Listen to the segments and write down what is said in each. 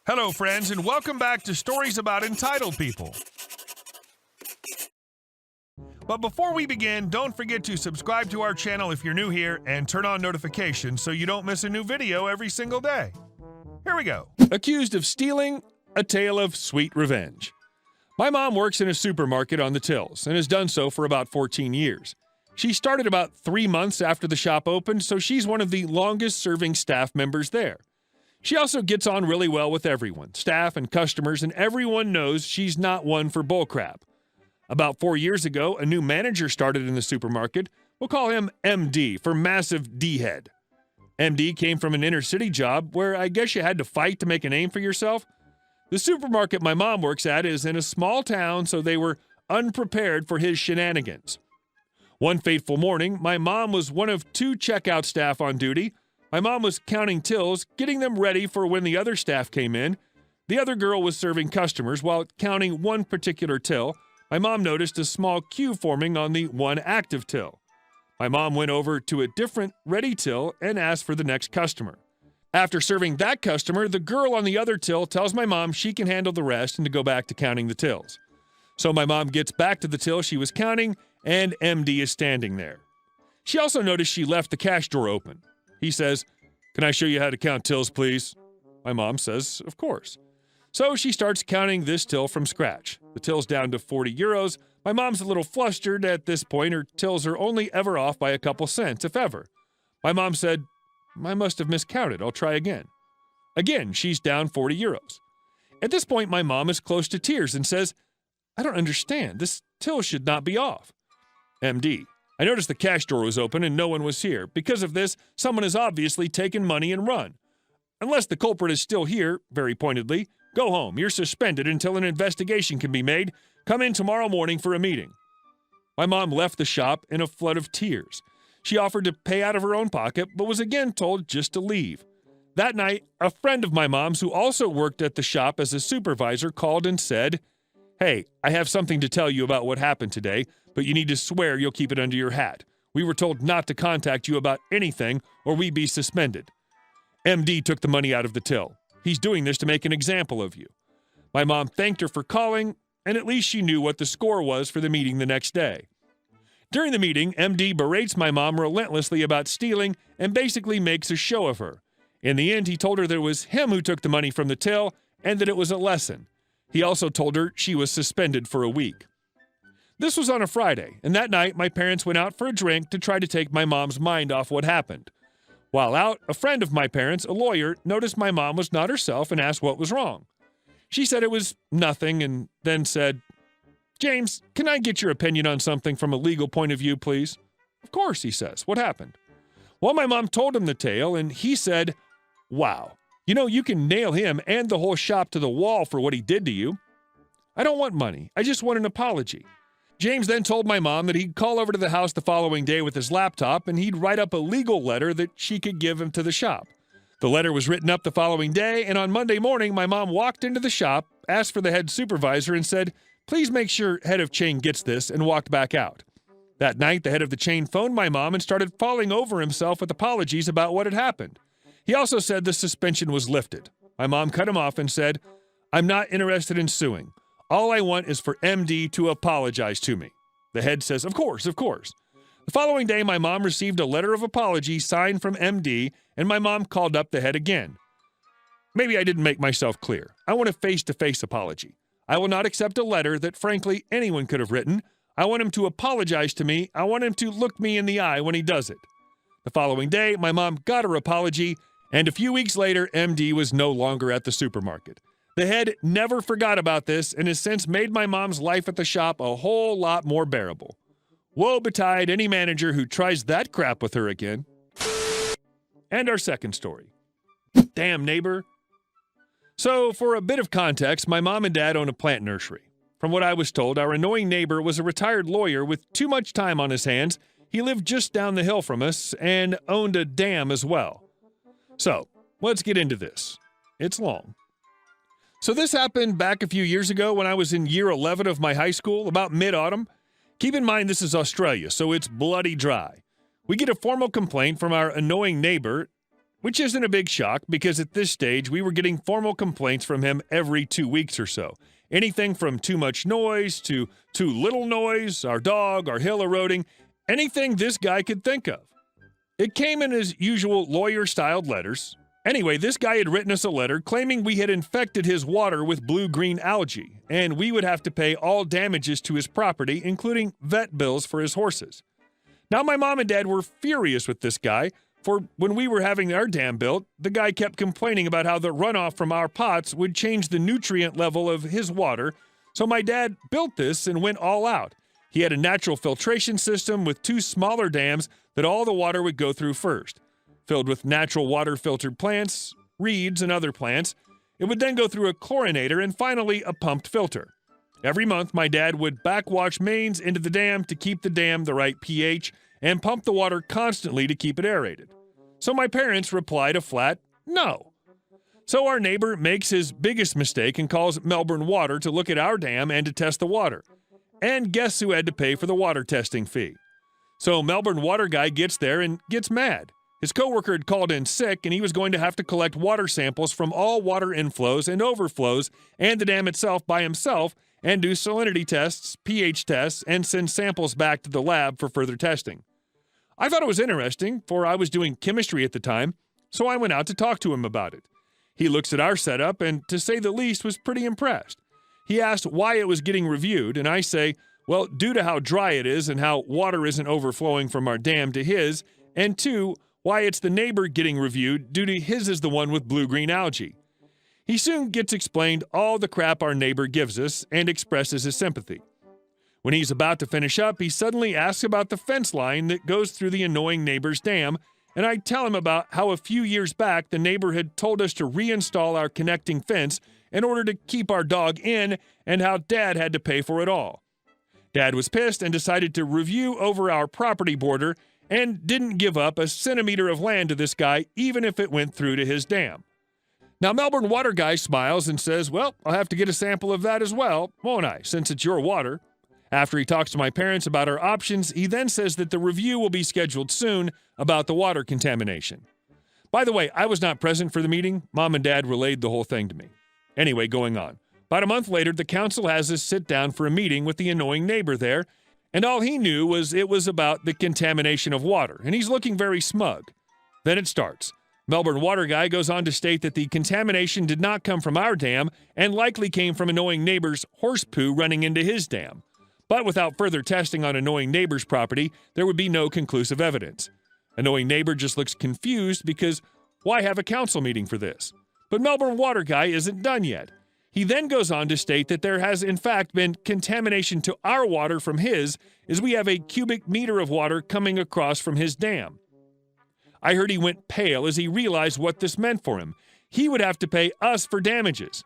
Hello, friends, and welcome back to Stories About Entitled People. But before we begin, don't forget to subscribe to our channel if you're new here and turn on notifications so you don't miss a new video every single day. Here we go. Accused of stealing, a tale of sweet revenge. My mom works in a supermarket on the tills and has done so for about 14 years. She started about 3 months after the shop opened, so she's one of the longest-serving staff members there. She also gets on really well with everyone, staff and customers, and everyone knows she's not one for bullcrap. About 4 years ago, a new manager started in the supermarket. We'll call him MD for Massive D-Head. MD came from an inner-city job where I guess you had to fight to make a name for yourself. The supermarket my mom works at is in a small town, so they were unprepared for his shenanigans. One fateful morning, my mom was one of 2 checkout staff on duty. My mom was counting tills, getting them ready for when the other staff came in. The other girl was serving customers while counting one particular till. My mom noticed a small queue forming on the one active till. My mom went over to a different ready till and asked for the next customer. After serving that customer, the girl on the other till tells my mom she can handle the rest and to go back to counting the tills. So my mom gets back to the till she was counting, and MD is standing there. She also noticed she left the cash drawer open. He says, "Can I show you how to count tills, please?" My mom says, "Of course." So she starts counting this till from scratch. The till's down to 40 euros. My mom's a little flustered at this point. Her tills are only ever off by a couple cents, if ever. My mom said, "I must have miscounted. I'll try again." Again, she's down 40 euros. At this point, my mom is close to tears and says, "I don't understand. This till should not be off." MD, "I noticed the cash drawer was open and no one was here. Because of this, someone has obviously taken money and run. Unless the culprit is still here," very pointedly, "go home. You're suspended until an investigation can be made. Come in tomorrow morning for a meeting." My mom left the shop in a flood of tears. She offered to pay out of her own pocket, but was again told just to leave. That night, a friend of my mom's who also worked at the shop as a supervisor called and said, "Hey, I have something to tell you about what happened today, but you need to swear you'll keep it under your hat. We were told not to contact you about anything or we'd be suspended." MD took the money out of the till. "He's doing this to make an example of you." My mom thanked her for calling, and at least she knew what the score was for the meeting the next day. During the meeting, MD berates my mom relentlessly about stealing and basically makes a show of her. In the end, he told her that it was him who took the money from the till and that it was a lesson. He also told her she was suspended for a week. This was on a Friday, and that night my parents went out for a drink to try to take my mom's mind off what happened. While out, a friend of my parents, a lawyer, noticed my mom was not herself and asked what was wrong. She said it was nothing and then said, "James, can I get your opinion on something from a legal point of view, please?" "Of course," he says. "What happened?" Well, my mom told him the tale, and he said, "Wow, you can nail him and the whole shop to the wall for what he did to you." "I don't want money. I just want an apology." James then told my mom that he'd call over to the house the following day with his laptop and he'd write up a legal letter that she could give him to the shop. The letter was written up the following day, and on Monday morning, my mom walked into the shop, asked for the head supervisor, and said, "Please make sure head of chain gets this," and walked back out. That night, the head of the chain phoned my mom and started falling over himself with apologies about what had happened. He also said the suspension was lifted. My mom cut him off and said, "I'm not interested in suing. All I want is for MD to apologize to me." The head says, "Of course, of course." The following day, my mom received a letter of apology signed from MD, and my mom called up the head again. "Maybe I didn't make myself clear. I want a face-to-face apology. I will not accept a letter that, frankly, anyone could have written. I want him to apologize to me. I want him to look me in the eye when he does it." The following day, my mom got her apology, and a few weeks later, MD was no longer at the supermarket. The head never forgot about this and has since made my mom's life at the shop a whole lot more bearable. Woe betide any manager who tries that crap with her again. And our second story. Damn neighbor. So, for a bit of context, my mom and dad own a plant nursery. From what I was told, our annoying neighbor was a retired lawyer with too much time on his hands. He lived just down the hill from us and owned a dam as well. So, let's get into this. It's long. So this happened back a few years ago when I was in year 11 of my high school, about mid-autumn. Keep in mind this is Australia, so it's bloody dry. We get a formal complaint from our annoying neighbor which isn't a big shock because at this stage we were getting formal complaints from him every 2 weeks or so. Anything from too much noise to too little noise, our dog, our hill eroding, anything this guy could think of. It came in his usual lawyer-styled letters. Anyway, this guy had written us a letter claiming we had infected his water with blue-green algae, and we would have to pay all damages to his property, including vet bills for his horses. Now, my mom and dad were furious with this guy, for when we were having our dam built, the guy kept complaining about how the runoff from our pots would change the nutrient level of his water, so my dad built this and went all out. He had a natural filtration system with 2 smaller dams that all the water would go through first. Filled with natural water-filtered plants, reeds, and other plants, it would then go through a chlorinator and finally a pumped filter. Every month, my dad would backwash mains into the dam to keep the dam the right pH and pump the water constantly to keep it aerated. So my parents replied a flat no. So our neighbor makes his biggest mistake and calls Melbourne Water to look at our dam and to test the water. And guess who had to pay for the water testing fee? So Melbourne Water guy gets there and gets mad. His coworker had called in sick and he was going to have to collect water samples from all water inflows and overflows and the dam itself by himself and do salinity tests, pH tests, and send samples back to the lab for further testing. I thought it was interesting, for I was doing chemistry at the time, so I went out to talk to him about it. He looks at our setup and, to say the least, was pretty impressed. He asked why it was getting reviewed, and I say, well, due to how dry it is and how water isn't overflowing from our dam to his, and 2, why it's the neighbor getting reviewed due to his is the one with blue-green algae. He soon gets explained all the crap our neighbor gives us and expresses his sympathy. When he's about to finish up, he suddenly asks about the fence line that goes through the annoying neighbor's dam, and I tell him about how a few years back the neighbor had told us to reinstall our connecting fence in order to keep our dog in, and how Dad had to pay for it all. Dad was pissed and decided to review over our property border and didn't give up a centimeter of land to this guy, even if it went through to his dam. Now, Melbourne Water guy smiles and says, well, I'll have to get a sample of that as well, won't I, since it's your water. After he talks to my parents about our options, he then says that the review will be scheduled soon about the water contamination. By the way, I was not present for the meeting. Mom and Dad relayed the whole thing to me. Anyway, going on. About a month later, the council has us sit down for a meeting with the annoying neighbor there, and all he knew was it was about the contamination of water, and he's looking very smug. Then it starts. Melbourne Water guy goes on to state that the contamination did not come from our dam and likely came from annoying neighbor's horse poo running into his dam. But without further testing on annoying neighbor's property, there would be no conclusive evidence. Annoying neighbor just looks confused because why have a council meeting for this? But Melbourne Water guy isn't done yet. He then goes on to state that there has in fact been contamination to our water from his, as we have a cubic meter of water coming across from his dam. I heard he went pale as he realized what this meant for him. He would have to pay us for damages.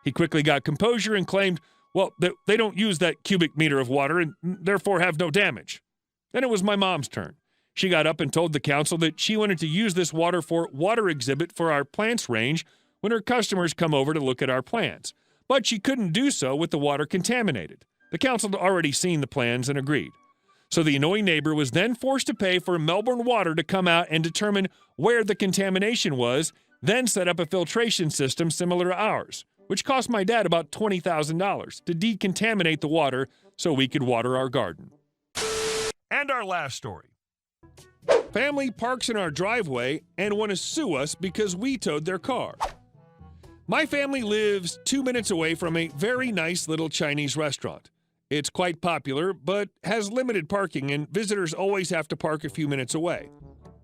He quickly got composure and claimed, well, they don't use that cubic meter of water and therefore have no damage. Then it was my mom's turn. She got up and told the council that she wanted to use this water for water exhibit for our plants range when her customers come over to look at our plants. But she couldn't do so with the water contaminated. The council had already seen the plans and agreed. So the annoying neighbor was then forced to pay for Melbourne Water to come out and determine where the contamination was, then set up a filtration system similar to ours, which cost my dad about $20,000 to decontaminate the water so we could water our garden. And our last story. Family parks in our driveway and want to sue us because we towed their car. My family lives 2 minutes away from a very nice little Chinese restaurant. It's quite popular, but has limited parking, and visitors always have to park a few minutes away.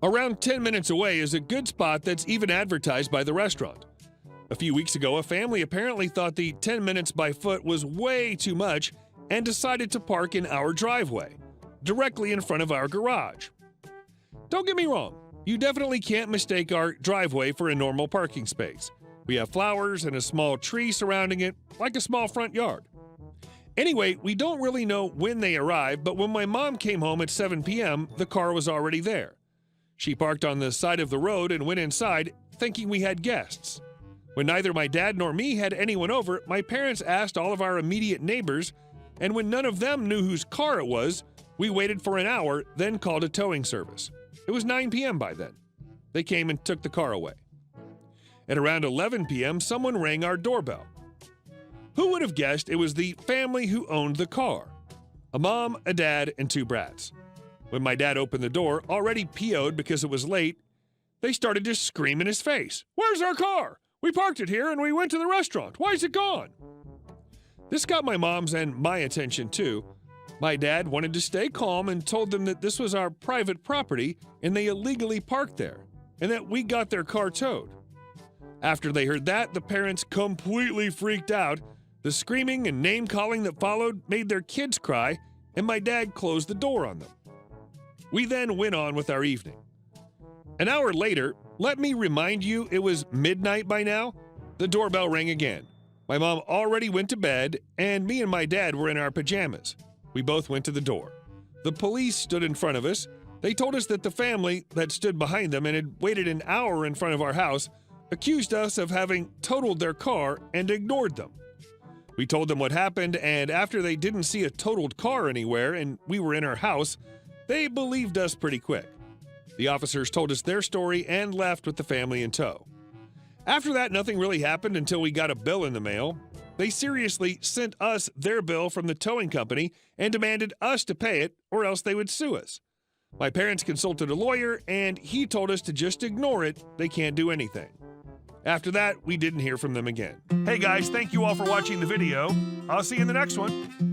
Around 10 minutes away is a good spot that's even advertised by the restaurant. A few weeks ago, a family apparently thought the 10 minutes by foot was way too much and decided to park in our driveway, directly in front of our garage. Don't get me wrong, you definitely can't mistake our driveway for a normal parking space. We have flowers and a small tree surrounding it, like a small front yard. Anyway, we don't really know when they arrived, but when my mom came home at 7 p.m., the car was already there. She parked on the side of the road and went inside, thinking we had guests. When neither my dad nor me had anyone over, my parents asked all of our immediate neighbors, and when none of them knew whose car it was, we waited for an hour, then called a towing service. It was 9 p.m. by then. They came and took the car away. At around 11 p.m., someone rang our doorbell. Who would have guessed it was the family who owned the car? A mom, a dad, and 2 brats. When my dad opened the door, already PO'd because it was late, they started to scream in his face. "Where's our car? We parked it here and we went to the restaurant. Why is it gone?" This got my mom's and my attention too. My dad wanted to stay calm and told them that this was our private property and they illegally parked there, and that we got their car towed. After they heard that, the parents completely freaked out. The screaming and name-calling that followed made their kids cry, and my dad closed the door on them. We then went on with our evening. An hour later, let me remind you it was midnight by now, the doorbell rang again. My mom already went to bed, and me and my dad were in our pajamas. We both went to the door. The police stood in front of us. They told us that the family that stood behind them and had waited an hour in front of our house accused us of having totaled their car and ignored them. We told them what happened, and after they didn't see a totaled car anywhere and we were in our house, they believed us pretty quick. The officers told us their story and left with the family in tow. After that, nothing really happened until we got a bill in the mail. They seriously sent us their bill from the towing company and demanded us to pay it, or else they would sue us. My parents consulted a lawyer, and he told us to just ignore it. They can't do anything. After that, we didn't hear from them again. Hey guys, thank you all for watching the video. I'll see you in the next one.